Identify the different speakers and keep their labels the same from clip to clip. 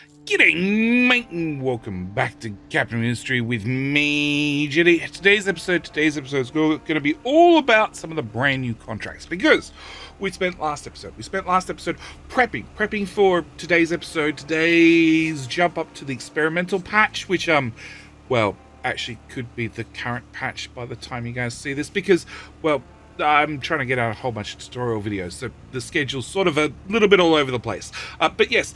Speaker 1: G'day, mate, and welcome back to Captain Industry with me, Jetty. Today's episode is going to be all about some of the brand new contracts, because we spent last episode prepping for today's episode, today's jump up to the experimental patch, which, well, actually could be the current patch by the time you guys see this, because, well, I'm trying to get out a whole bunch of tutorial videos, so the schedule's sort of a little bit all over the place. But yes,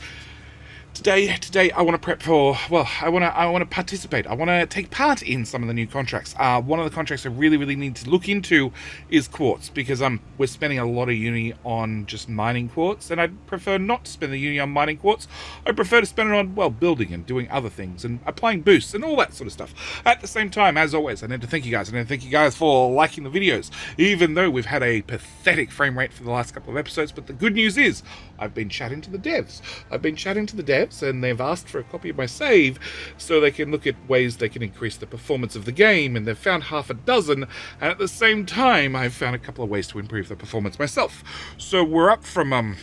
Speaker 1: Today I want to prep for, well, I want to participate. I want to take part in some of the new contracts. One of the contracts I really need to look into is Quartz, because we're spending a lot of uni on just mining Quartz, and I'd prefer not to spend the uni on mining Quartz. I prefer to spend it on, well, building and doing other things and applying boosts and all that sort of stuff. At the same time, as always, I need to thank you guys. I need to thank you guys for liking the videos, even though we've had a pathetic frame rate for the last couple of episodes. But the good news is I've been chatting to the devs. And they've asked for a copy of my save so they can look at ways they can increase the performance of the game, and they've found half a dozen, and at the same time I've found a couple of ways to improve the performance myself. So we're up from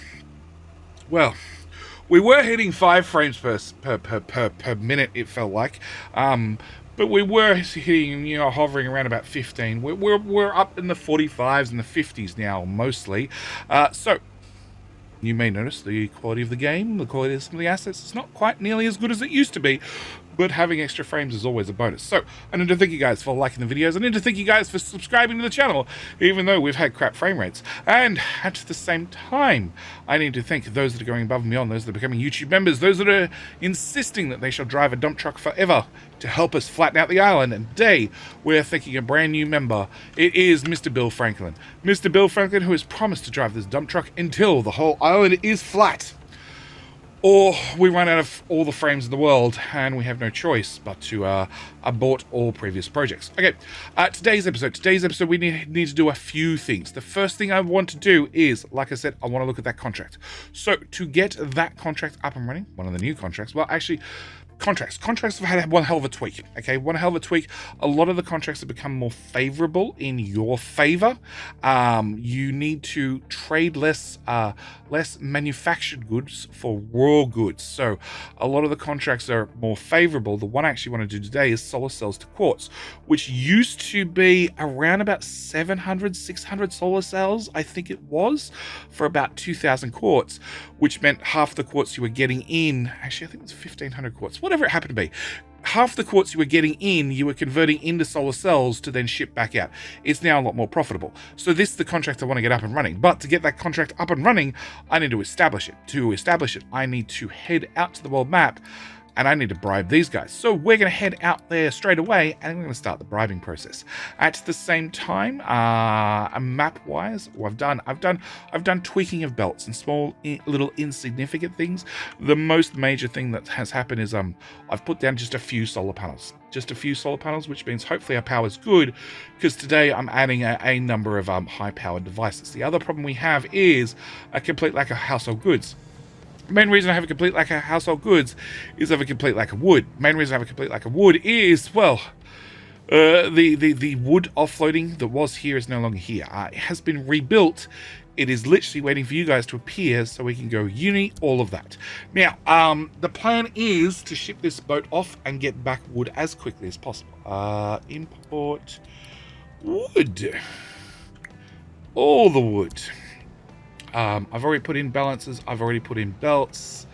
Speaker 1: well, we were hitting 5 frames per minute, it felt like, but we were hitting, hovering around about 15. We're up in the 45s and the 50s now, mostly. So you may notice the quality of the game, the quality of some of the assets is not quite nearly as good as it used to be, but having extra frames is always a bonus. So I need to thank you guys for liking the videos. I need to thank you guys for subscribing to the channel, even though we've had crap frame rates. And at the same time, I need to thank those that are going above and beyond, those that are becoming YouTube members, those that are insisting that they shall drive a dump truck forever to help us flatten out the island. And today, we're thanking a brand new member. It is Mr. Bill Franklin. Mr. Bill Franklin, who has promised to drive this dump truck until the whole island is flat, or we run out of all the frames in the world and we have no choice but to abort all previous projects. Okay, today's episode we need to do a few things. The first thing I want to do is, like I said, I want to look at that contract. So to get that contract up and running, one of the new contracts, well, actually, Contracts have had one hell of a tweak, okay? One hell of a tweak. A lot of the contracts have become more favorable in your favor. You need to trade less manufactured goods for raw goods. So a lot of the contracts are more favorable. The one I actually want to do today is solar cells to Quartz, which used to be around about 700, 600 solar cells, I think it was, for about 2,000 Quartz, which meant half the Quartz you were getting in, actually I think it was 1,500 Quartz, whatever it happened to be. Half the Quartz you were getting in, you were converting into solar cells to then ship back out. It's now a lot more profitable. So this is the contract I want to get up and running. But to get that contract up and running, I need to establish it. To establish it, I need to head out to the world map, and I need to bribe these guys. So we're going to head out there straight away, and we're going to start the bribing process. At the same time, map-wise, I've done tweaking of belts and small, little insignificant things. The most major thing that has happened is I've put down just a few solar panels. Which means hopefully our power is good, because today I'm adding a number of high-powered devices. The other problem we have is a complete lack of household goods. The main reason I have a complete lack of household goods is I have a complete lack of wood. The main reason I have a complete lack of wood is, well, the wood offloading that was here is no longer here. It has been rebuilt. It is literally waiting for you guys to appear so we can go uni, all of that. Now, the plan is to ship this boat off and get back wood as quickly as possible. Import wood. All the wood. I've already put in balances. I've already put in belts.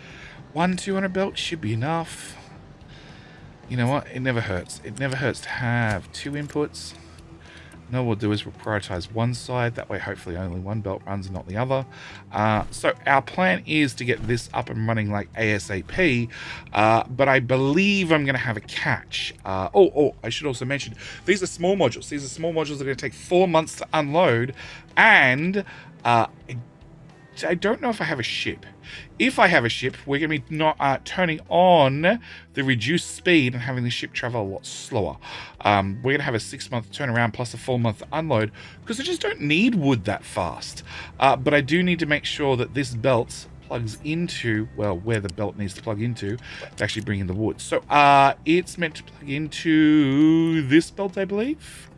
Speaker 1: 200 belts should be enough. You know what? It never hurts. It never hurts to have 2 inputs. Now what we'll do is we'll prioritize one side. That way, hopefully, only one belt runs and not the other. So our plan is to get this up and running like ASAP. But I believe I'm going to have a catch. I should also mention, these are small modules. These are small modules that are going to take 4 months to unload. And I don't know if I have a ship. If I have a ship, we're going to be not turning on the reduced speed and having the ship travel a lot slower. We're going to have a 6-month turnaround plus a 4-month unload, because I just don't need wood that fast. But I do need to make sure that this belt plugs into, well, where the belt needs to plug into to actually bring in the wood. So it's meant to plug into this belt, I believe.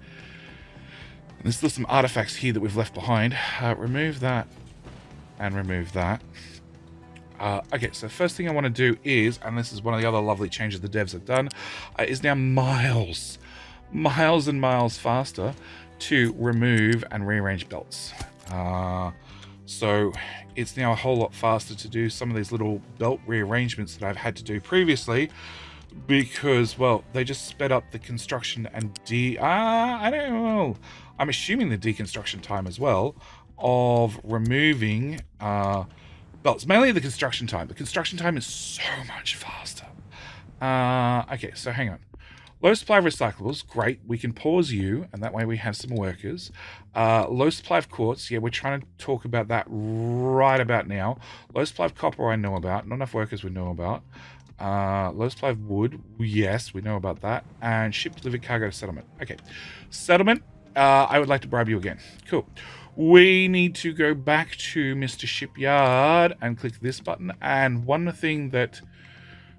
Speaker 1: And there's still some artifacts here that we've left behind. Remove that and remove that. Okay, so first thing I want to do is, and this is one of the other lovely changes the devs have done, is now miles and miles faster to remove and rearrange belts. So it's now a whole lot faster to do some of these little belt rearrangements that I've had to do previously because, well, they just sped up the construction and I don't know. I'm assuming the deconstruction time as well of removing belts. Mainly the construction time. The construction time is so much faster. Okay, so hang on. Low supply of recyclables, great. We can pause you, and that way we have some workers. Low supply of quartz, yeah, we're trying to talk about that right about now. Low supply of copper, I know about. Not enough workers we know about. Low supply of wood, yes, we know about that. And ship delivered cargo to settlement. Okay, settlement, I would like to bribe you again. Cool. We need to go back to Mr. Shipyard and click this button. And one thing that,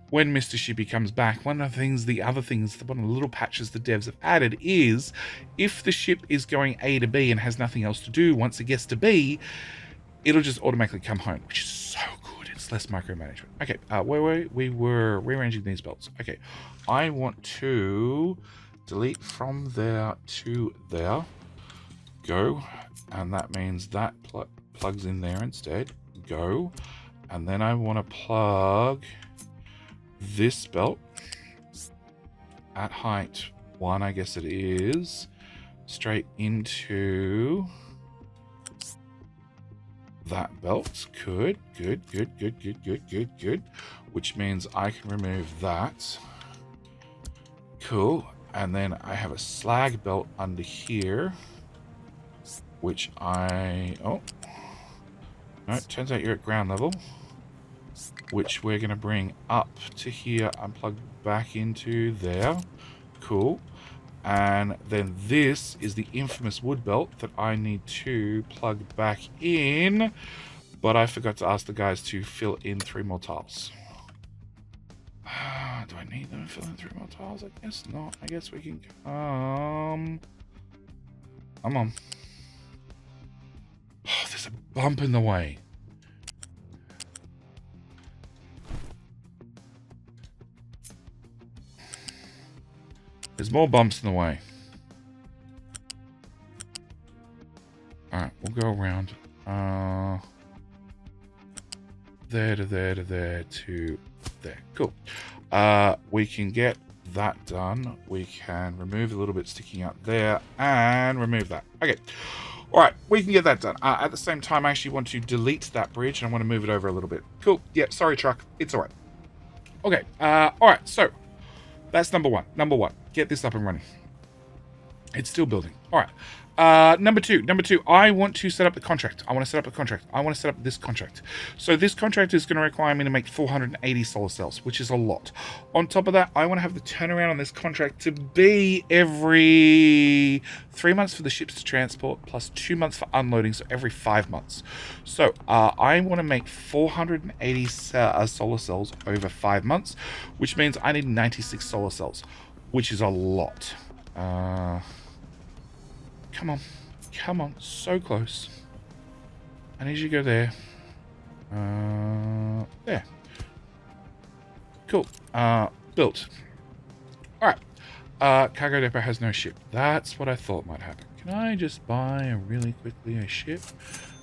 Speaker 1: when Mr. Shippy comes back, one of the other things, one of the little patches the devs have added is, if the ship is going A to B and has nothing else to do, once it gets to B, it'll just automatically come home, which is so good. It's less micromanagement. Okay, we were rearranging these belts. Okay, I want to delete from there to there. Go, and that means that plugs in there instead. Go, and then I want to plug this belt at height 1, I guess it is, straight into that belt. Good. Which means I can remove that. Cool. And then I have a slag belt under here, which oh, no, it turns out you're at ground level, which we're going to bring up to here and plug back into there. Cool. And then this is the infamous wood belt that I need to plug back in, but I forgot to ask the guys to fill in 3 more tiles. Do I need them to fill in 3 more tiles? I guess not. I guess we can come on. Oh, there's a bump in the way. There's more bumps in the way. Alright, we'll go around. There to there to there to there. Cool. We can get that done. We can remove a little bit sticking out there and remove that. Okay. Alright, we can get that done. At the same time, I actually want to delete that bridge and I want to move it over a little bit. Cool. Yeah, sorry, truck. It's alright. Okay. Alright, so that's number one. Get this up and running. It's still building. All right. Number two, I want to set up the contract. I want to set up this contract. So this contract is going to require me to make 480 solar cells, which is a lot. On top of that, I want to have the turnaround on this contract to be every 3 months for the ships to transport, plus 2 months for unloading, so every 5 months. So I want to make 480 solar cells over 5 months, which means I need 96 solar cells, which is a lot. Come on, so close. I need you to go there. There. Cool. Built. Alright. Cargo depot has no ship. That's what I thought might happen. Can I just buy really quickly a ship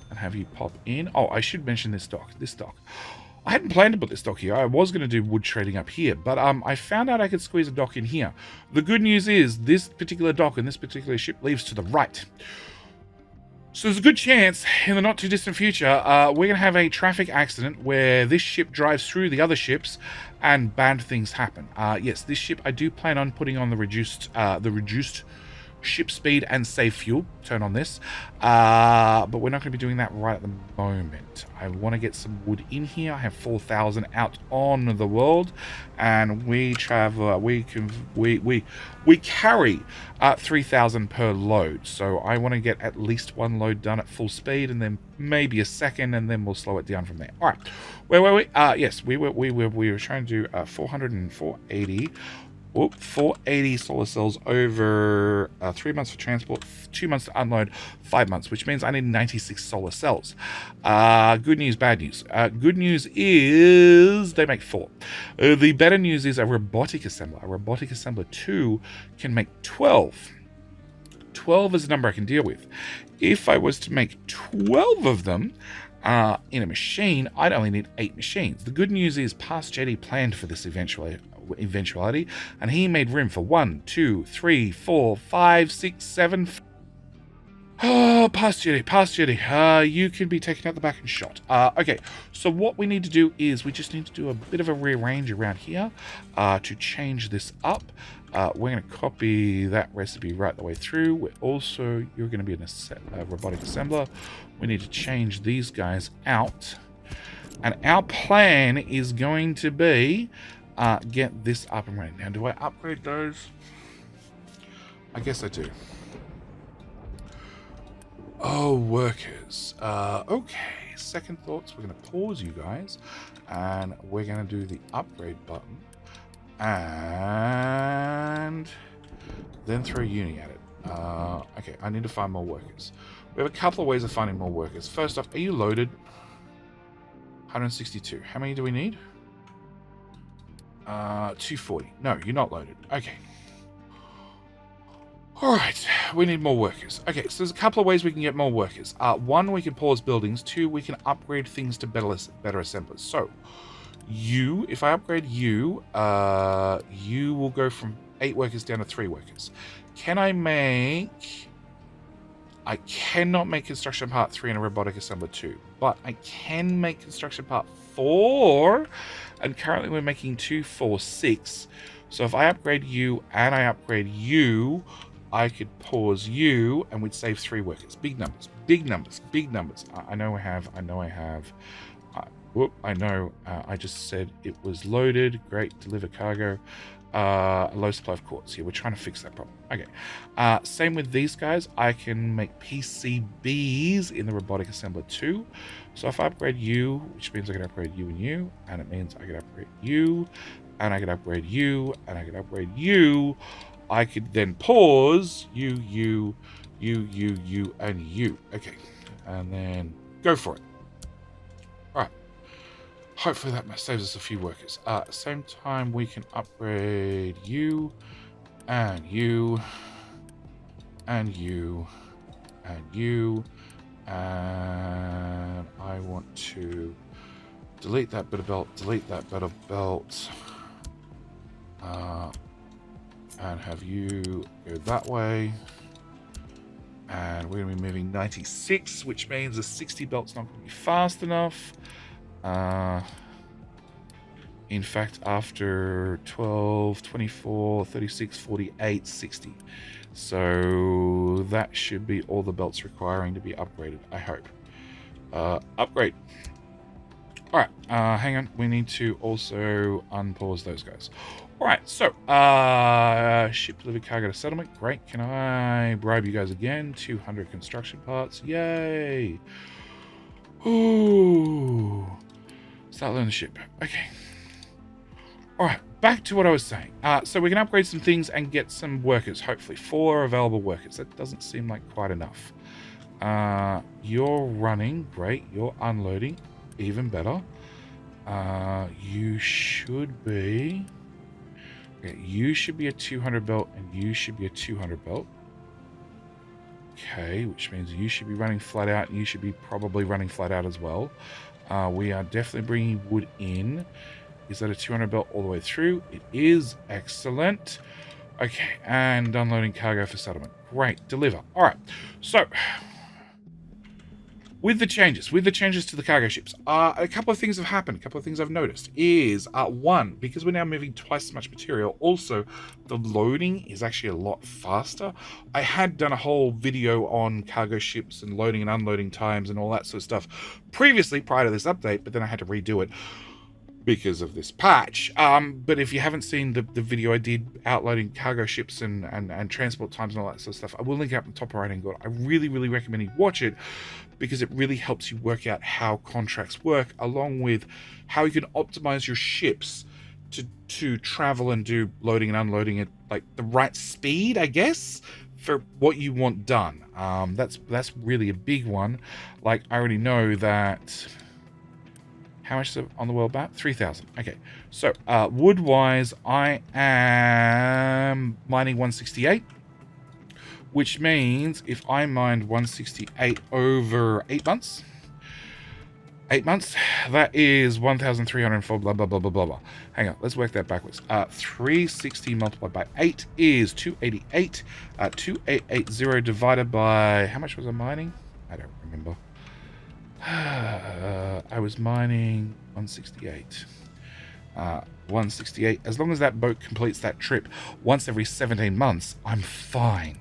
Speaker 1: and have you pop in? Oh, I should mention this dock. I hadn't planned to put this dock here. I was going to do wood trading up here, but I found out I could squeeze a dock in here. The good news is this particular dock and this particular ship leaves to the right. So there's a good chance in the not too distant future, we're going to have a traffic accident where this ship drives through the other ships and bad things happen. Yes, this ship I do plan on putting on the reduced ship speed and save fuel. Turn on this. But we're not going to be doing that right at the moment. I want to get some wood in here. I have 4,000 out on the world, and we travel. We carry 3,000 per load. So I want to get at least 1 load done at full speed, and then maybe a second, and then we'll slow it down from there. All right. Where were we? Yes, we were trying to do 400 and 480. Whoop, 480 solar cells over 3 months for transport, 2 months to unload, 5 months, which means I need 96 solar cells. Good news, bad news. Good news is they make 4. The better news is a robotic assembler. A robotic assembler 2 can make 12. 12 is a number I can deal with. If I was to make 12 of them in a machine, I'd only need 8 machines. The good news is Past Jetty planned for this eventuality, and he made room for 1, 2, 3, 4, 5, 6, 7. Oh, Past Jetty, you can be taken out the back and shot. Okay, so what we need to do is we just need to do a bit of a rearrange around here to change this up. We're going to copy that recipe right the way through. You're going to be a robotic assembler. We need to change these guys out. And our plan is going to be get this up and running. Now, do I upgrade those? I guess I do. Oh, workers. Okay, second thoughts. We're going to pause you guys. And we're going to do the upgrade button. And then throw uni at it. Okay, I need to find more workers. We have a couple of ways of finding more workers. First off, are you loaded? 162. How many do we need? 240. No, you're not loaded. Okay. Alright, we need more workers. Okay, so there's a couple of ways we can get more workers. 1, we can pause buildings. 2, we can upgrade things to better assemblers. So, if I upgrade you will go from 8 workers down to 3 workers. I cannot make construction part 3 and a robotic assembler 2, but I can make construction part 4, and currently we're making 2, 4, 6. So if I upgrade you and I upgrade you, I could pause you and we'd save 3 workers. Big numbers. I know I have. I just said it was loaded. Great, deliver cargo. Low supply of quartz. Here, we're trying to fix that problem. Okay. Same with these guys. I can make PCBs in the robotic assembler too. So if I upgrade you, which means I can upgrade you, and it means I can upgrade you, and I can upgrade you, and I can upgrade you, I could then pause you, and you. Okay. And then go for it. Hopefully that saves us a few workers. At the same time, we can upgrade you, and you, and you, and you, and I want to delete that bit of belt, and have you go that way. And we're going to be moving 96, which means the 60 belt's not going to be fast enough. In fact, after 12, 24, 36, 48, 60. So that should be all the belts requiring to be upgraded, I hope. Upgrade. Alright, hang on. We need to also unpause those guys. Alright, so, ship delivered cargo to settlement. Great. Can I bribe you guys again? 200 construction parts. Yay! Ooh. Start loading the ship. Okay. Alright, back to what I was saying. So we can upgrade some things and get some workers, hopefully. 4 available workers. That doesn't seem like quite enough. You're running. Great. You're unloading. Even better. You should be... Okay, you should be a 200 belt and you should be a 200 belt. Okay, which means you should be running flat out and you should be probably running flat out as well. We are definitely bringing wood in. Is that a 200 belt all the way through? It is. Excellent. Okay, and unloading cargo for settlement. Great. Deliver. All right. So, with the changes to the cargo ships, a couple of things have happened. A couple of things I've noticed is, 1, because we're now moving twice as much material, also the loading is actually a lot faster. I had done a whole video on cargo ships and loading and unloading times and all that sort of stuff previously, prior to this update, but then I had to redo it because of this patch. But if you haven't seen the video I did outloading cargo ships and transport times and all that sort of stuff, I will link it up in the top right hand corner. I really, really recommend you watch it because it really helps you work out how contracts work, along with how you can optimize your ships to travel and do loading and unloading at like the right speed, I guess, for what you want done. That's really a big one. Like, I already know that. How much is it on the world map? 3,000. Okay, so wood wise, I am mining 168, which means if I mined 168 over 8 months, that is 1,304, blah, blah, blah, blah, blah, blah. Hang on, let's work that backwards. 360 multiplied by 8 is 288. 2880 divided by, how much was I mining? I don't remember. I was mining 168. 168. As long as that boat completes that trip once every 17 months, I'm fine.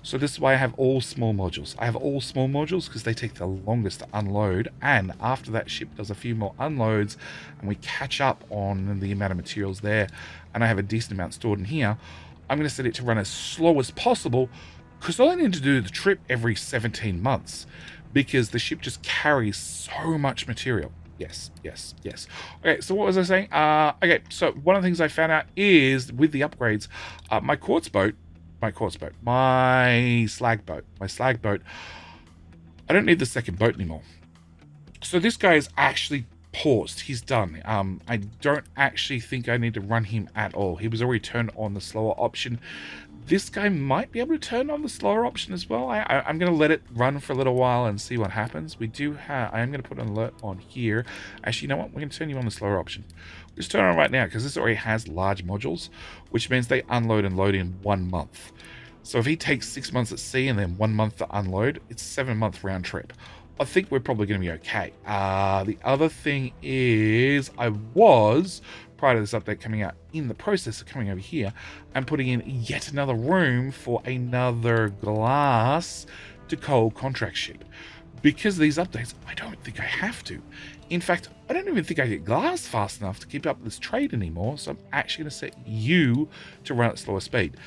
Speaker 1: So this is why I have all small modules. I have all small modules because they take the longest to unload, and after that ship does a few more unloads and we catch up on the amount of materials there, and I have a decent amount stored in here, I'm going to set it to run as slow as possible because I only need to do the trip every 17 months because the ship just carries so much material. Yes. Okay, so what was I saying? Okay, so one of the things I found out is with the upgrades, my slag boat, I don't need the second boat anymore. So this guy is actually paused. He's done. I don't actually think I need to run him at all. He was already turned on the slower option. This guy might be able to turn on the slower option as well. I'm going to let it run for a little while and see what happens. I am going to put an alert on here. Actually, you know what? We're going to turn you on the slower option. Just turn it on right now because this already has large modules, which means they unload and load in 1 month. So if he takes 6 months at sea and then 1 month to unload, it's 7-month round trip. I think we're probably going to be okay. The other thing is I was, prior to this update coming out, in the process of coming over here and putting in yet another room for another glass to coal contract ship. Because of these updates, I don't think I have to. In fact, I don't even think I get glass fast enough to keep up this trade anymore, so I'm actually going to set you to run at slower speed.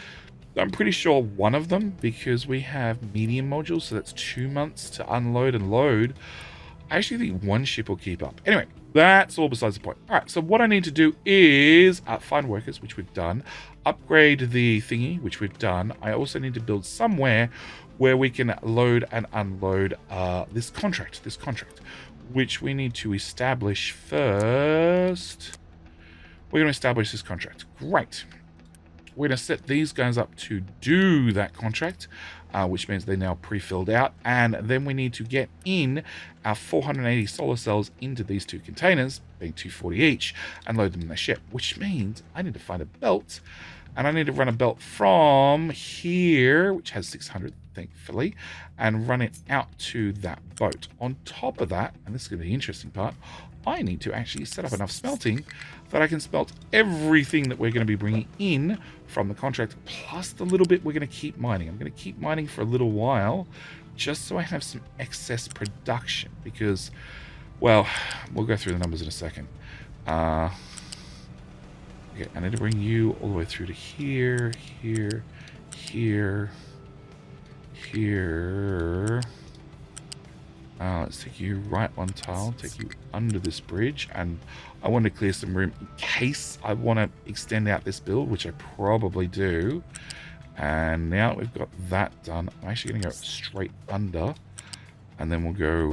Speaker 1: I'm pretty sure one of them, because we have medium modules, so that's 2 months to unload and load. I actually think one ship will keep up. Anyway, that's all besides the point. All right, so what I need to do is find workers, which we've done, upgrade the thingy, which we've done. I also need to build somewhere where we can load and unload this contract, which we need to establish first. We're going to establish this contract. Great. We're going to set these guys up to do that contract, which means they're now pre-filled out. And then we need to get in our 480 solar cells into these 2 containers, being 240 each, and load them in the ship, which means I need to find a belt. And I need to run a belt from here, which has 600, thankfully, and run it out to that boat. On top of that, and this is going to be the interesting part, I need to actually set up enough smelting that I can smelt everything that we're going to be bringing in from the contract, plus the little bit we're going to keep mining. I'm going to keep mining for a little while, just so I have some excess production, because, well, we'll go through the numbers in a second. Okay, I need to bring you all the way through to here, here, here, here. Let's take you right one tile, take you under this bridge, and I want to clear some room in case I want to extend out this build, which I probably do. And now we've got that done, I'm actually going to go straight under, and then we'll go,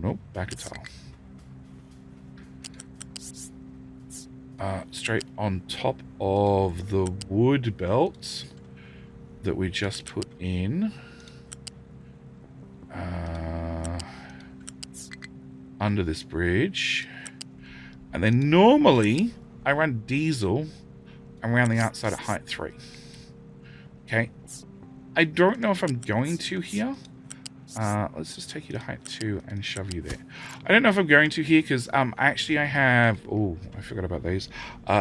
Speaker 1: nope, back a tile. Straight on top of the wood belt that we just put in. Under this bridge. And then normally I run diesel around the outside at height 3. Okay. I don't know if I'm going to here. Let's just take you to height 2 and shove you there. I don't know if I'm going to here because actually I have, oh, I forgot about these.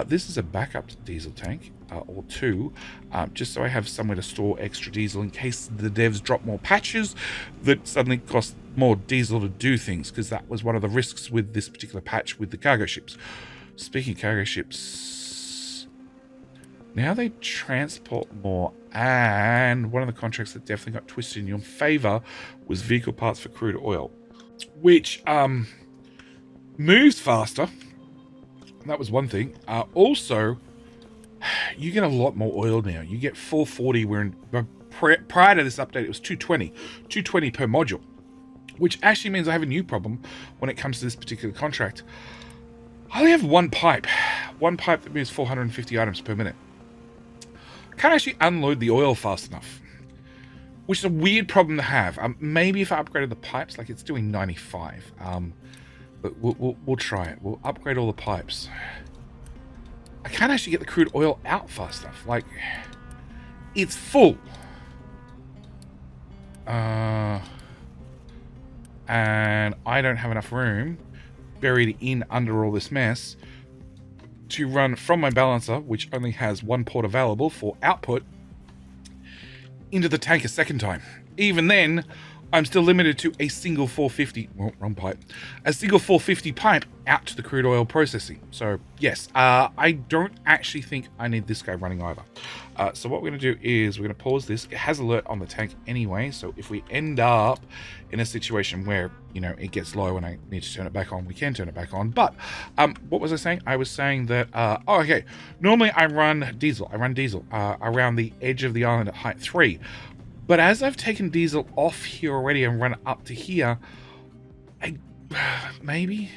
Speaker 1: This is a backup diesel tank, or 2, just so I have somewhere to store extra diesel in case the devs drop more patches that suddenly cost more diesel to do things, because that was one of the risks with this particular patch with the cargo ships. Speaking of cargo ships, now they transport more, and one of the contracts that definitely got twisted in your favor was vehicle parts for crude oil, which moves faster, That was one thing. Also, you get a lot more oil now. You get 440, prior to this update, it was 220 per module, which actually means I have a new problem when it comes to this particular contract. I only have one pipe that moves 450 items per minute. I can't actually unload the oil fast enough, which is a weird problem to have. Maybe if I upgraded the pipes, like it's doing 95. But we'll try it. We'll upgrade all the pipes. I can't actually get the crude oil out fast enough. Like, it's full. And I don't have enough room buried in under all this mess to run from my balancer, which only has one port available for output, into the tank a second time. Even then, I'm still limited to a single 450, well, wrong pipe, a single 450 pipe out to the crude oil processing. So yes, I don't actually think I need this guy running either. So what we're going to do is we're going to pause this. It has alert on the tank anyway, so if we end up in a situation where, you know, it gets low and I need to turn it back on, we can turn it back on. But what was I saying? I was saying that, oh, okay, normally I run diesel around the edge of the island at height 3. But as I've taken diesel off here already and run up to here, maybe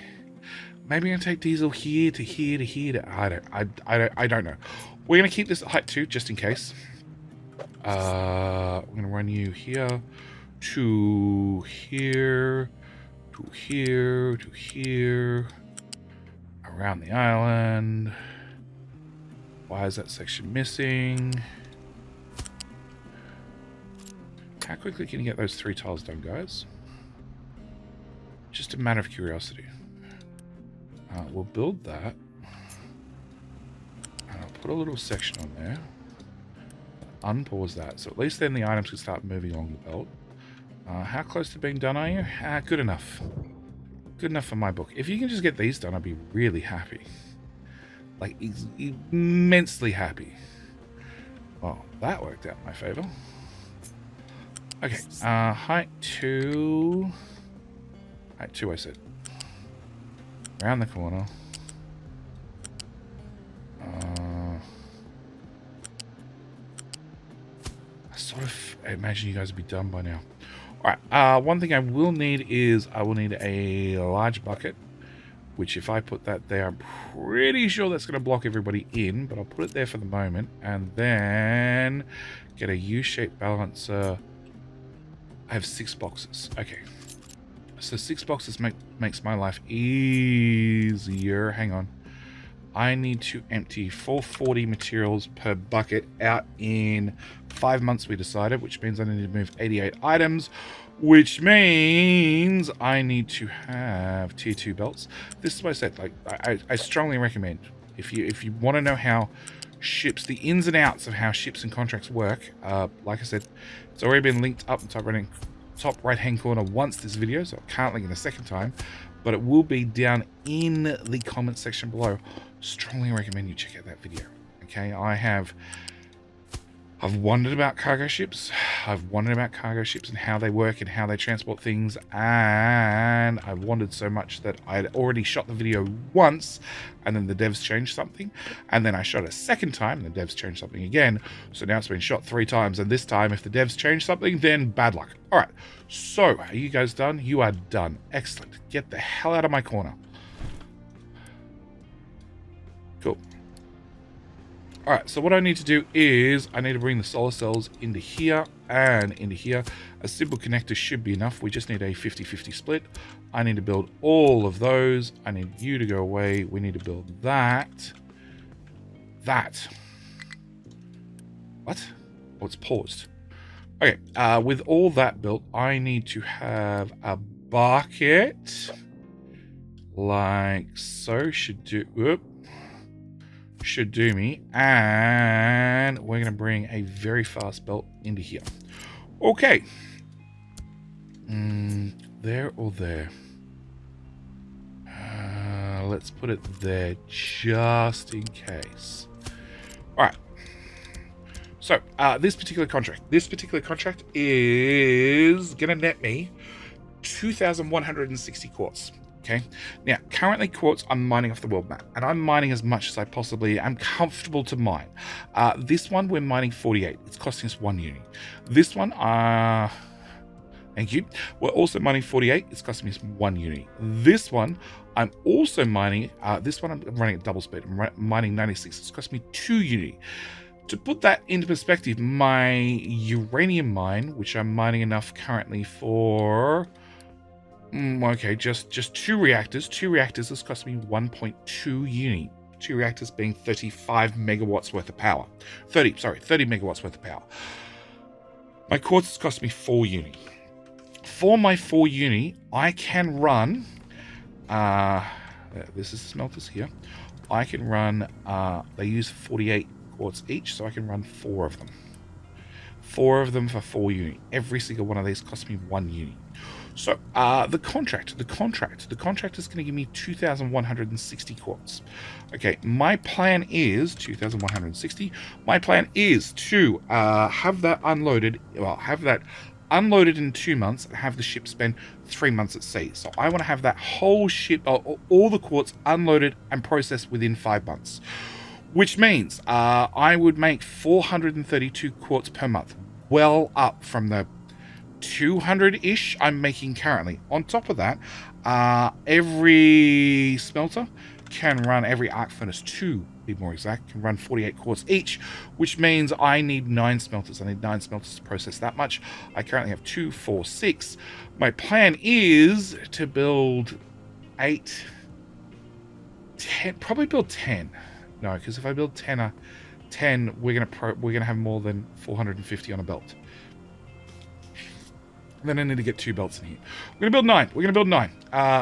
Speaker 1: I'm gonna take diesel here to here to here to, I don't know. We're gonna keep this at height 2 just in case. We're gonna run you here to here to here to here around the island. Why is that section missing? How quickly can you get those 3 tiles done, guys? Just a matter of curiosity. We'll build that. I'll put a little section on there. Unpause that. So at least then the items can start moving along the belt. How close to being done are you? Good enough. Good enough for my book. If you can just get these done, I'll be really happy. Like, immensely happy. Well, that worked out in my favor. Okay, height 2. Height 2, I said. Around the corner. I sort of imagine you guys would be done by now. Alright, one thing I will need is I will need a large bucket, which if I put that there, I'm pretty sure that's going to block everybody in, but I'll put it there for the moment, and then get a U-shaped balancer. I have 6 boxes. Okay. So 6 boxes makes my life easier. Hang on. I need to empty 440 materials per bucket out in 5 months, we decided, which means I need to move 88 items, which means I need to have tier 2 belts. This is what I said. Like, I strongly recommend, if you want to know how ships, the ins and outs of how ships and contracts work, like I said, it's already been linked up in the top right hand corner once this video, so I can't link it a second time, but it will be down in the comment section below. Strongly recommend you check out that video. Okay, I've wondered about cargo ships. I've wondered about cargo ships and how they work and how they transport things, and I've wondered so much that I'd already shot the video once, and then the devs changed something, and then I shot a second time, and the devs changed something again, so now it's been shot 3 times, and this time, if the devs change something, then bad luck. Alright, so, are you guys done? You are done. Excellent. Get the hell out of my corner. Cool. Alright, so what I need to do is I need to bring the solar cells into here and into here. A simple connector should be enough. We just need a 50-50 split. I need to build all of those. I need you to go away. We need to build that. What? Oh, it's paused. Okay, with all that built, I need to have a bucket like so. Should do me, and we're going to bring a very fast belt into here. Okay. There or there? Let's put it there just in case. Alright. So, this particular contract is going to net me 2,160 quartz. Okay, now currently Quartz, I'm mining off the world map, and I'm mining as much as I possibly am comfortable to mine. This one we're mining 48. It's costing us 1 uni. This one, thank you. We're also mining 48. It's costing us 1 uni. This one, I'm also mining. This one I'm running at double speed. I'm mining 96. It's costing me 2 uni. To put that into perspective, my uranium mine, which I'm mining enough currently for. Okay, just 2 reactors. 2 reactors has cost me 1.2 uni. 2 reactors being 35 megawatts worth of power. 30 megawatts worth of power. My Quartz has cost me 4 uni. For my 4 uni, I can run, this is the smelters here. I can run, they use 48 quartz each, so I can run 4 of them. 4 of them for 4 uni. Every single one of these costs me 1 uni. So the contract is going to give me 2,160 quartz. Okay, my plan is 2,160. My plan is to have that unloaded. Well, have that unloaded in 2 months and have the ship spend 3 months at sea. So I want to have that whole ship, all the quartz unloaded and processed within 5 months. Which means I would make 432 quartz per month. Well up from the 200-ish I'm making currently. On top of that, every smelter can run, every arc furnace 2, be more exact, can run 48 quartz each, which means I need 9 smelters. I need 9 smelters to process that much. I currently have 2, 4, 6. My plan is to build 8, 10, probably build 10. No, because if I build 10, we're gonna have more than 450 on a belt. And then I need to get 2 belts in here. We're gonna build 9.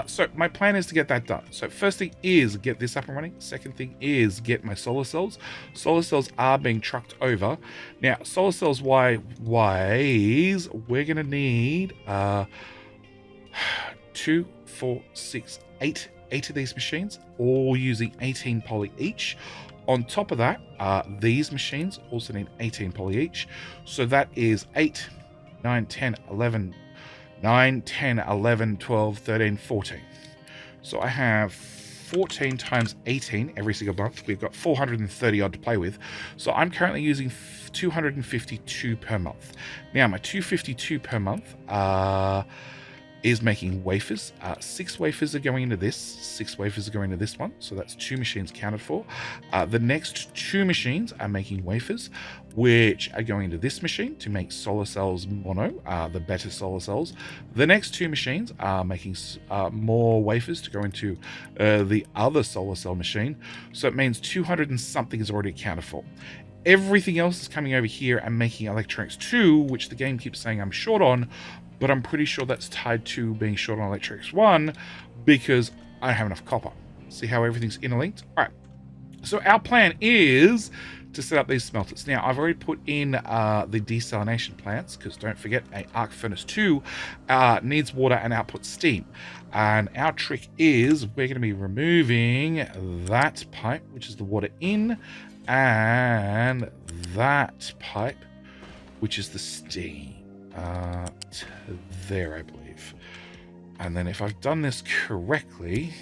Speaker 1: So my plan is to get that done. So first thing is get this up and running. Second thing is get my solar cells. Solar cells are being trucked over. Now, solar cells wise, we're gonna need 2, 4, 6, 8 of these machines, all using 18 poly each. On top of that, these machines also need 18 poly each. So that is 8, 9, 10, 11, 12, 13, 14. So I have 14 times 18 every single month. We've got 430 odd to play with. So I'm currently using 252 per month. Now, my 252 per month is making wafers. 6 wafers are going into this. 6 wafers are going into this one. So that's 2 machines counted for. The next 2 machines are making wafers, which are going into this machine to make solar cells mono, the better solar cells. The next 2 machines are making more wafers to go into the other solar cell machine. So it means 200 and something is already accounted for. Everything else is coming over here and making electronics 2, which the game keeps saying I'm short on, but I'm pretty sure that's tied to being short on electronics 1 because I don't have enough copper. See how everything's interlinked? All right. So our plan is to set up these smelters. Now, I've already put in the desalination plants because don't forget, an arc furnace 2 needs water and outputs steam. And our trick is we're going to be removing that pipe, which is the water in, and that pipe, which is the steam. There, I believe. And then if I've done this correctly,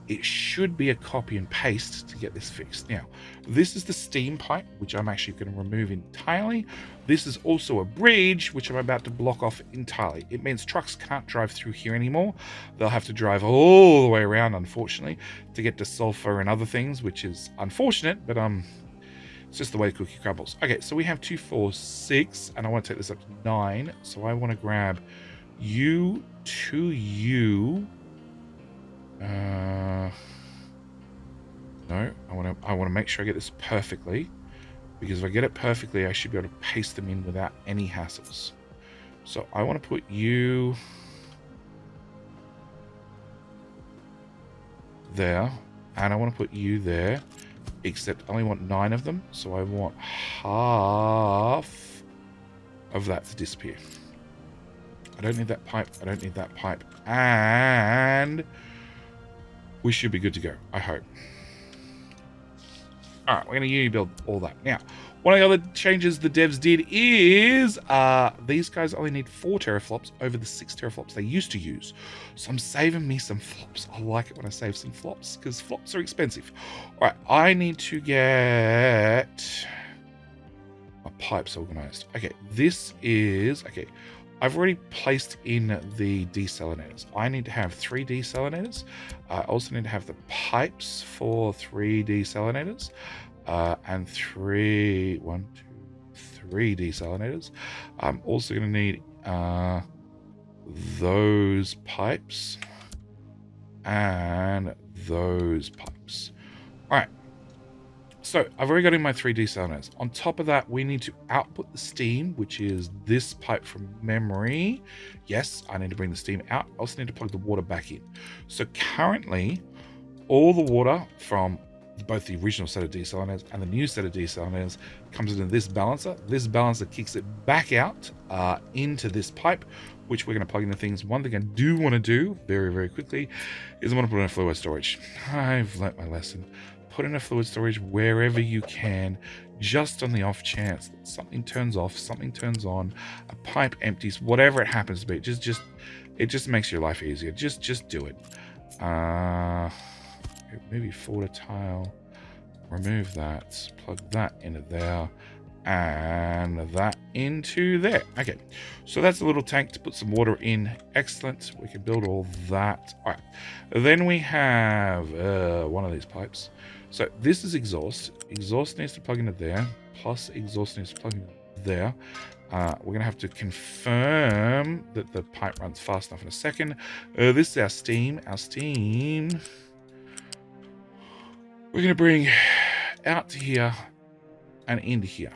Speaker 1: it should be a copy and paste to get this fixed. Now, this is the steam pipe, which I'm actually going to remove entirely. This is also a bridge, which I'm about to block off entirely. It means trucks can't drive through here anymore. They'll have to drive all the way around, unfortunately, to get to sulfur and other things, which is unfortunate, but it's just the way the cookie crumbles. Okay, so we have 2, 4, 6, and I want to take this up to 9. So I want to grab you to you. No, I want to make sure I get this perfectly, because if I get it perfectly, I should be able to paste them in without any hassles. So I want to put you there, and I want to put you there. Except I only want 9 of them, so I want half of that to disappear. I don't need that pipe, I don't need that pipe, and we should be good to go, I hope. Alright, we're going to build all that. Now, One of the other changes the devs did is these guys only need 4 teraflops over the 6 teraflops they used to use. So I'm saving me some flops. I like it when I save some flops because flops are expensive. All right, I need to get my pipes organized. Okay, this is... Okay, I've already placed in the desalinators. I need to have 3 desalinators. I also need to have the pipes for 3 desalinators. And 3 desalinators. I'm also going to need those pipes and those pipes. All right. So I've already got in my 3 desalinators. On top of that, we need to output the steam, which is this pipe from memory. Yes, I need to bring the steam out. I also need to plug the water back in. So currently, all the water from both the original set of desalinators and the new set of desalinators comes into this balancer. This balancer kicks it back out into this pipe, which we're going to plug into things. One thing I do want to do very, very quickly is I want to put in a fluid storage. I've learnt my lesson. Put in a fluid storage wherever you can, just on the off chance that something turns off, something turns on, a pipe empties, whatever it happens to be. It just makes your life easier. Just do it. Maybe forward a tile, remove that, plug that into there, and that into there. Okay, so that's a little tank to put some water in. Excellent, we can build all that. All right, then we have one of these pipes. So this is exhaust. Exhaust needs to plug into there, plus exhaust needs to plug into there. We're going to have to confirm that the pipe runs fast enough in a second. This is our steam. Our steam... we're going to bring out to here and into here.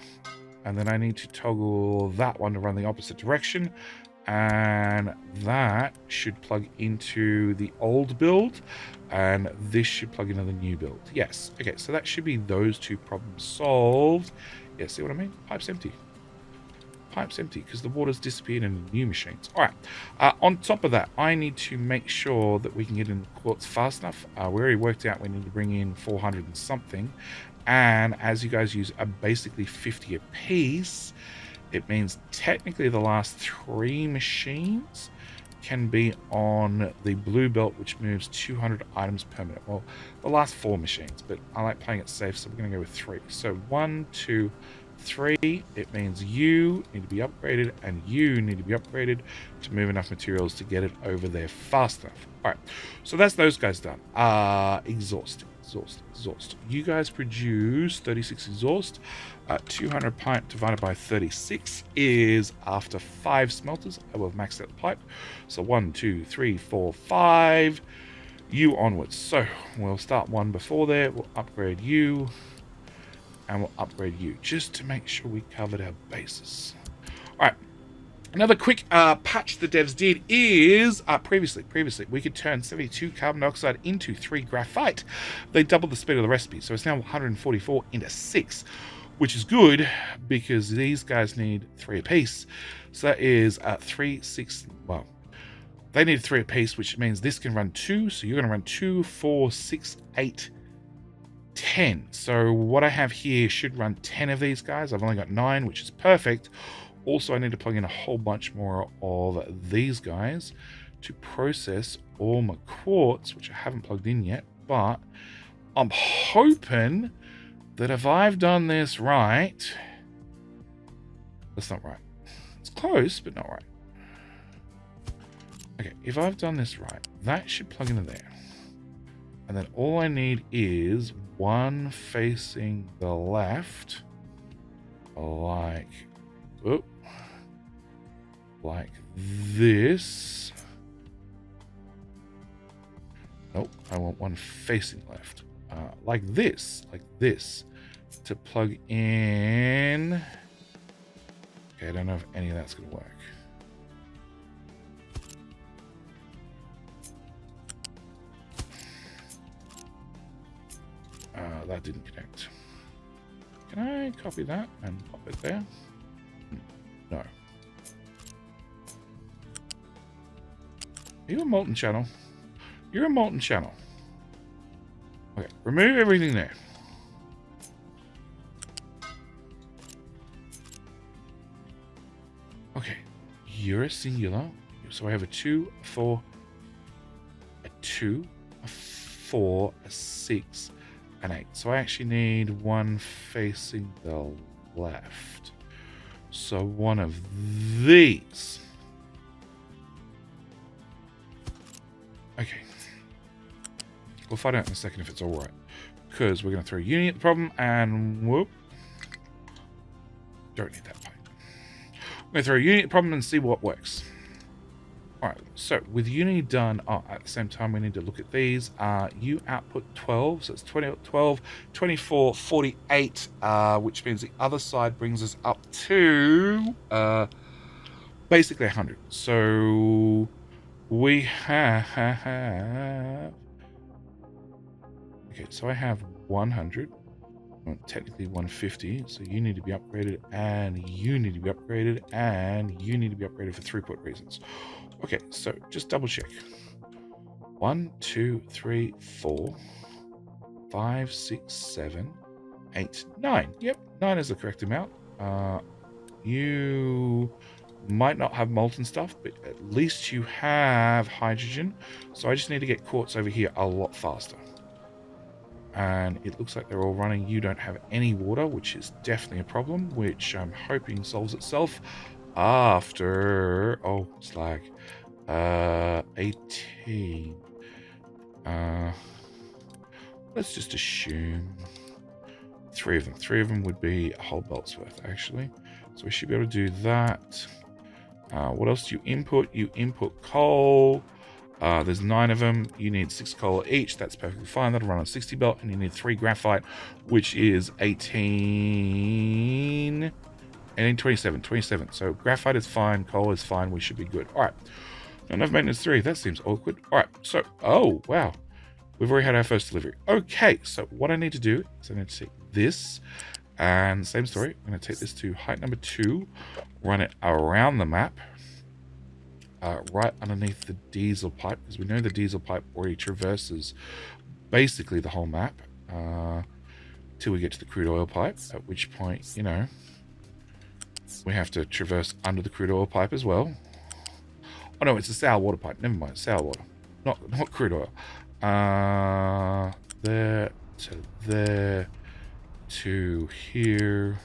Speaker 1: And then I need to toggle that one to run the opposite direction. And that should plug into the old build. And this should plug into the new build. Yes. Okay, so that should be those 2 problems solved. Yeah, see what I mean? Pipe's empty. Pipe's empty because the water's disappeared in the new machines. All right. On top of that, I need to make sure that we can get in Quartz fast enough. We already worked out we need to bring in 400 and something. And as you guys use basically 50 a piece, it means technically the last 3 machines can be on the blue belt, which moves 200 items per minute. Well, the last 4 machines, but I like playing it safe, so we're going to go with 3. So 1, 2, 3, it means you need to be upgraded and you need to be upgraded to move enough materials to get it over there fast enough. All right, so that's those guys done. Exhaust. You guys produce 36 exhaust. 200 pipe divided by 36 is after 5 smelters. I will have maxed out the pipe. So 1, 2, 3, 4, 5. You onwards. So we'll start 1 before there. We'll upgrade you. And we'll upgrade you just to make sure we covered our bases. All right. Another quick patch the devs did is previously we could turn 72 carbon dioxide into 3 graphite. They doubled the speed of the recipe, so it's now 144 into 6, which is good because these guys need 3 apiece. So that is 3, 6. Well, they need 3 apiece, which means this can run 2. So you're going to run 2, 4, 6, 8. 10. So what I have here should run 10 of these guys. I've only got 9, which is perfect. Also, I need to plug in a whole bunch more of these guys to process all my quartz, which I haven't plugged in yet, but I'm hoping that if I've done this right, that's not right. It's close, but not right. Okay, if I've done this right, that should plug into there. And then all I need is one facing the left, like this. Nope, I want one facing left, like this, to plug in. Okay, I don't know if any of that's going to work. That didn't connect. Can I copy that and pop it there? No. Are you a molten channel? You're a molten channel. Okay, remove everything there. you're a singular. So I have a 2, a 4, a 2, a 4, a 6, an 8. So I actually need one facing the left. So one of these. Okay. We'll find out in a second if it's all right. Because we're going to throw uni at the problem and whoop. Don't need that pipe. I'm going to throw uni at the problem and see what works. Alright, so with uni done, at the same time we need to look at these. You output 12, so it's 12, 24, 48, which means the other side brings us up to basically 100. So we have... Okay, so I have 100. Well, technically 150, so you need to be upgraded, and you need to be upgraded, and you need to be upgraded for throughput reasons. Okay, so just double check. 1, 2, 3, 4, 5, 6, 7, 8, 9. Yep, 9 is the correct amount. You might not have molten stuff, but at least you have hydrogen. So I just need to get quartz over here a lot faster. And it looks like they're all running. You don't have any water, which is definitely a problem, which I'm hoping solves itself after... Oh, slag. 18. Let's just assume 3 of them. 3 of them would be a whole belt's worth, actually. So we should be able to do that. What else do you input? You input coal. There's 9 of them. You need 6 coal each. That's perfectly fine. That'll run on 60 belt. And you need 3 graphite, which is 18... And 27. 27. So graphite is fine. Coal is fine. We should be good. All right. Enough maintenance 3. That seems awkward. All right. So, oh, wow. We've already had our first delivery. Okay. So what I need to do is I need to take this. And same story. I'm going to take this to height number 2. Run it around the map. Right underneath the diesel pipe, because we know the diesel pipe already traverses basically the whole map till we get to the crude oil pipe, at which point, you know, we have to traverse under the crude oil pipe as well. Oh no, it's a sour water pipe. Never mind, sour water, not crude oil. There to there to here.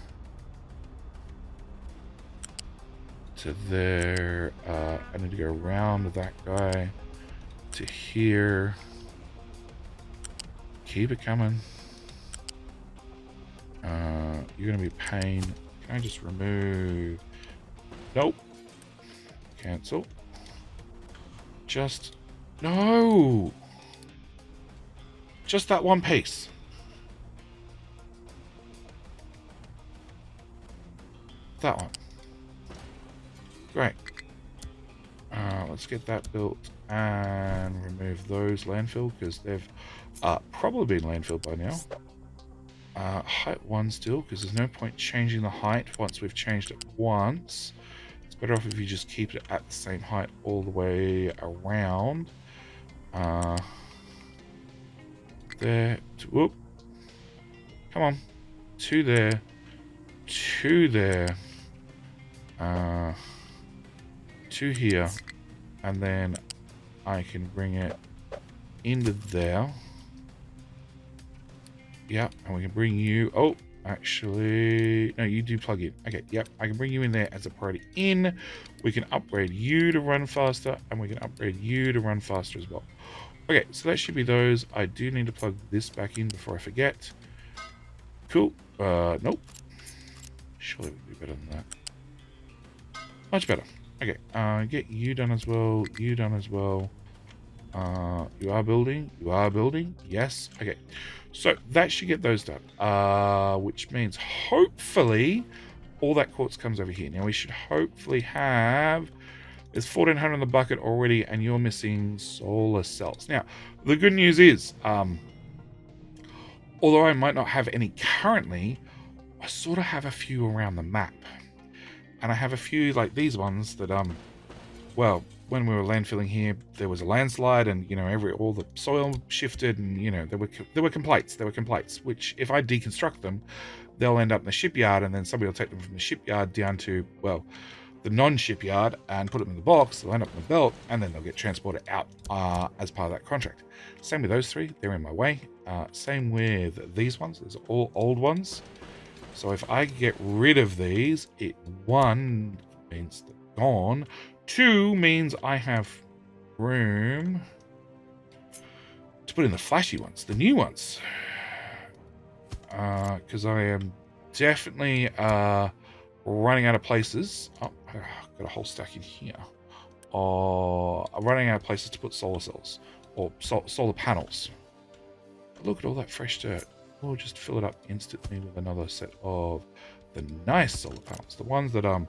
Speaker 1: To there. I need to go around that guy to here. Keep it coming. You're gonna be a pain. Can I just remove? Nope. Cancel. Just no. Just that one piece. That one. Great. Let's get that built and remove those landfill, because they've probably been landfilled by now. Height 1 still, because there's no point changing the height once we've changed it once. It's better off if you just keep it at the same height all the way around. There. Whoop. Come on. 2 there. 2 there. 2 here, and then I can bring it into there. Yep, and we can bring you... Oh, actually... No, you do plug in. Okay, yep, I can bring you in there as a priority in. We can upgrade you to run faster, and we can upgrade you to run faster as well. Okay, so that should be those. I do need to plug this back in before I forget. Cool. Nope. Surely it would be better than that. Much better. Okay, get you done as well, you done as well. You are building, yes. Okay, so that should get those done, which means hopefully all that quartz comes over here. Now we should hopefully have, there's 1400 in the bucket already, and you're missing solar cells. Now, the good news is, although I might not have any currently, I sort of have a few around the map. And I have a few like these ones that, well, when we were landfilling here, there was a landslide, and you know, all the soil shifted, and you know, there were complaints, which if I deconstruct them, they'll end up in the shipyard, and then somebody will take them from the shipyard down to, well, the non-shipyard and put them in the box. They'll end up in the belt, and then they'll get transported out as part of that contract. Same with those three. They're in my way. Same with these ones. These are all old ones. So if I get rid of these, it 1 means they're gone. 2 means I have room to put in the flashy ones, the new ones. Because I am definitely running out of places. Oh, I've got a whole stack in here. I'm running out of places to put solar cells or solar panels. Look at all that fresh dirt. We'll just fill it up instantly with another set of the nice solar panels. The ones that are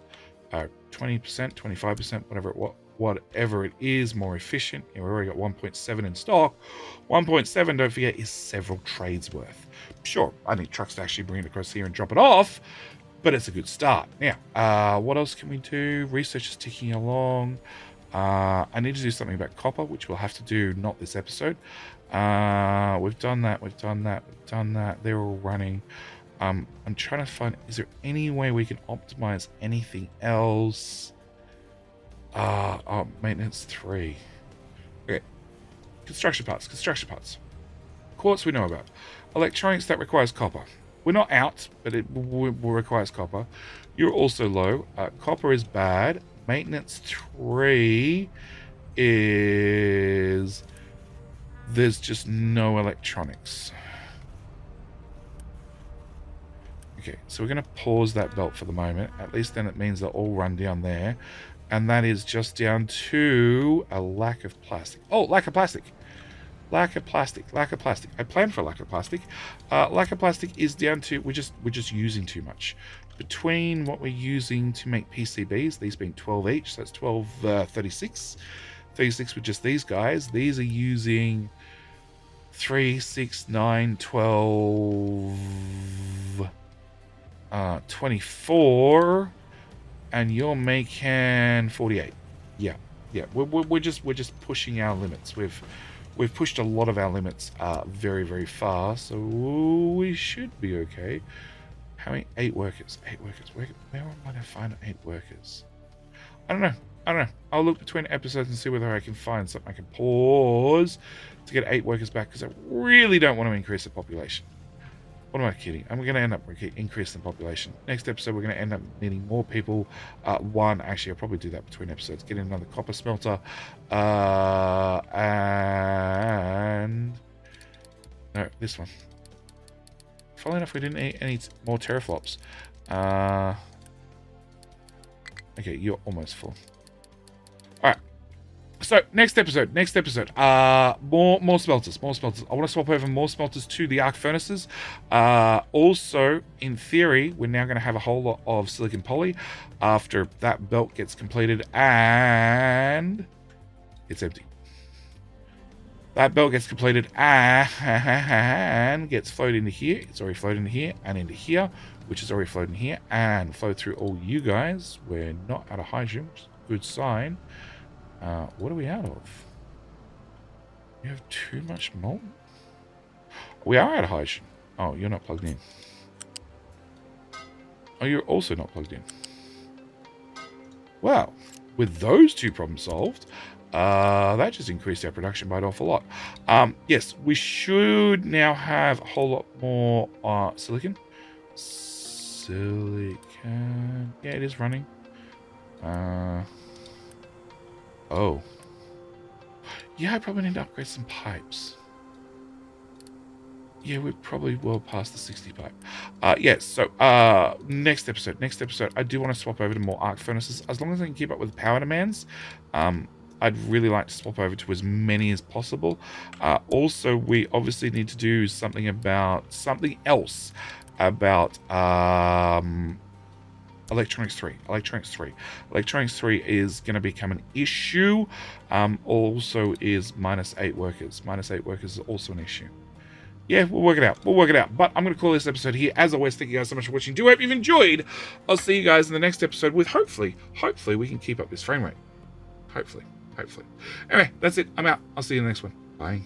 Speaker 1: 20%, 25%, whatever it is, more efficient. Yeah, we've already got 1.7 in stock. 1.7, don't forget, is several trades worth. Sure, I need trucks to actually bring it across here and drop it off, but it's a good start. Now, what else can we do? Research is ticking along. I need to do something about copper, which we'll have to do, not this episode. We've done that. They're all running. I'm trying to find, is there any way we can optimize anything else? Maintenance 3. Okay. Construction parts. Quartz we know about. Electronics, that requires copper. We're not out, but it requires copper. You're also low. Copper is bad. Maintenance 3 is... there's just no electronics. Okay, so we're going to pause that belt for the moment. At least then it means they'll all run down there. And that is just down to a lack of plastic. Oh, lack of plastic. Lack of plastic. I planned for lack of plastic. Lack of plastic is down to we're just using too much. Between what we're using to make PCBs, these being 12 each, so that's 12, 36. 36 with just these guys. These are using 3, 6, 9, 12, 24, and you're making 48. Yeah. We're just pushing our limits. We've pushed a lot of our limits very, very far, so we should be okay. How many? 8 workers. Where might I find 8 workers? I don't know. I'll look between episodes and see whether I can find something I can pause to get 8 workers back, because I really don't want to increase the population. What am I kidding? I'm going to end up increasing the population. Next episode, we're going to end up needing more people. Actually, I'll probably do that between episodes. Get in another copper smelter. And... no, this one. Funnily enough, we didn't eat any more teraflops. Okay, you're almost full. All right. So next episode, more smelters. I want to swap over more smelters to the arc furnaces. Also, in theory, we're now going to have a whole lot of silicon poly after that belt gets completed, and it's empty. That belt gets completed and gets flowed into here. It's already flowed into here and into here, which is already flowed in here and flowed through all you guys. We're not out of hydrogen, which is a good sign. What are we out of? We have too much molten. We are out of hydrogen. Oh, you're not plugged in. Oh, you're also not plugged in. Well, with those two problems solved, that just increased our production by an awful lot. Yes, we should now have a whole lot more silicon. Silicon. Yeah, it is running. Oh. Yeah, I probably need to upgrade some pipes. Yeah, we're probably well past the 60 pipe. Yes, so next episode, I do want to swap over to more arc furnaces. As long as I can keep up with the power demands, I'd really like to swap over to as many as possible. Also, we obviously need to do something else about Electronics 3. Electronics 3 is going to become an issue. Also is -8 workers. -8 workers is also an issue. Yeah, we'll work it out. But I'm going to call this episode here. As always, thank you guys so much for watching. Do hope you've enjoyed. I'll see you guys in the next episode with hopefully we can keep up this frame rate. Hopefully. Anyway, that's it. I'm out. I'll see you in the next one. Bye.